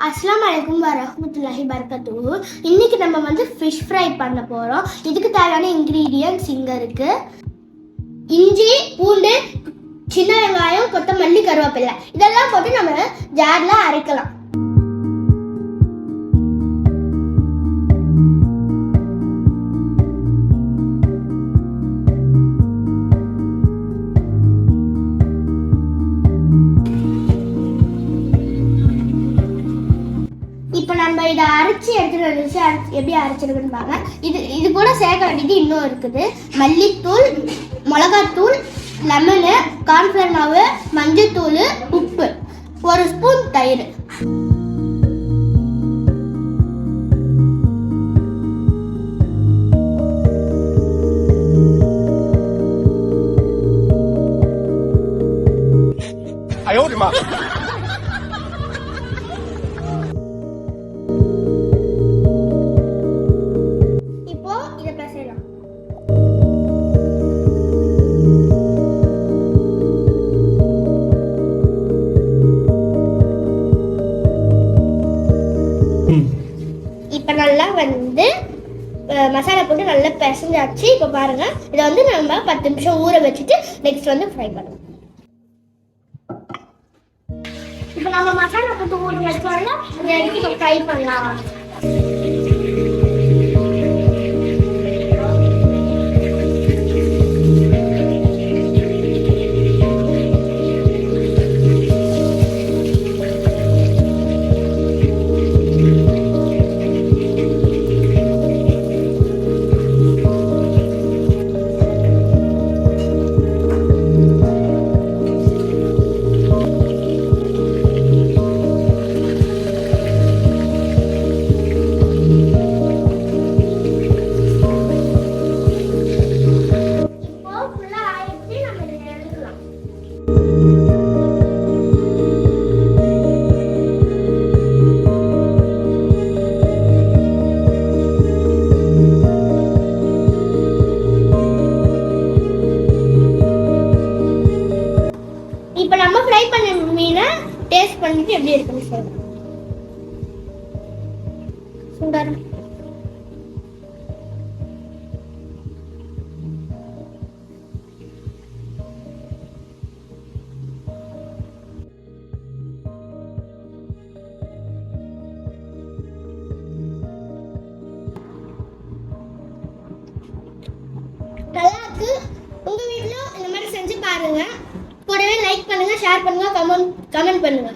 அஸ்ஸலாமு அலைக்கும் வரஹ்மத்துல்லாஹி வபரகாத்துஹு. இன்னைக்கு நம்ம ஃபிஷ் ஃப்ரை பண்ண போகிறோம். இதுக்கு தேவையான இன்க்ரீடியன்ட்ஸ் இங்கே இருக்குது. இஞ்சி, பூண்டு, சின்ன வெங்காயம், கொத்தமல்லி, கருவேப்பிலை இதெல்லாம் போட்டு நம்ம ஜாரில் அரைக்கலாம். இப்போ நம்ம இதை அரைச்சி எடுத்துகிட்டு வந்துச்சு. எப்படி அரைச்சிருக்குன்னு பாருங்க. இது கூட சேர்க்க வேண்டியது இன்னும் இருக்குது. மல்லித்தூள், மிளகாத்தூள், லெமனு, கார்ன்ஃப்ளவர் மாவு, மஞ்சத்தூள், உப்பு, 1 ஸ்பூன் தயிர். இப்போ இதை பிசையலாம். இப்போ நல்லா மசாலா போட்டு நல்லா பிசைஞ்சாச்சு. இப்போ பாருங்க, இதை நம்ம 10 நிமிஷம் ஊற வச்சுட்டு நெக்ஸ்ட் ஃப்ரை பண்ணுவோம். இப்போ நம்ம மசாலா போட்டு ஊற வச்சோம்னா இதை எடுத்து ஃப்ரை பண்ணலாம். இப்போ நம்ம ஃப்ரை பண்ண மீனை டேஸ்ட் பண்ணிட்டு எப்படி இருக்குன்னு சொல்றேன். சூடாரம் நல்லா இருக்கு. உங்க வீட்ல இந்த மாதிரி செஞ்சு பாருங்க. கூடவே லைக் பண்ணுங்க, ஷேர் பண்ணுங்க, கமெண்ட் பண்ணுங்க.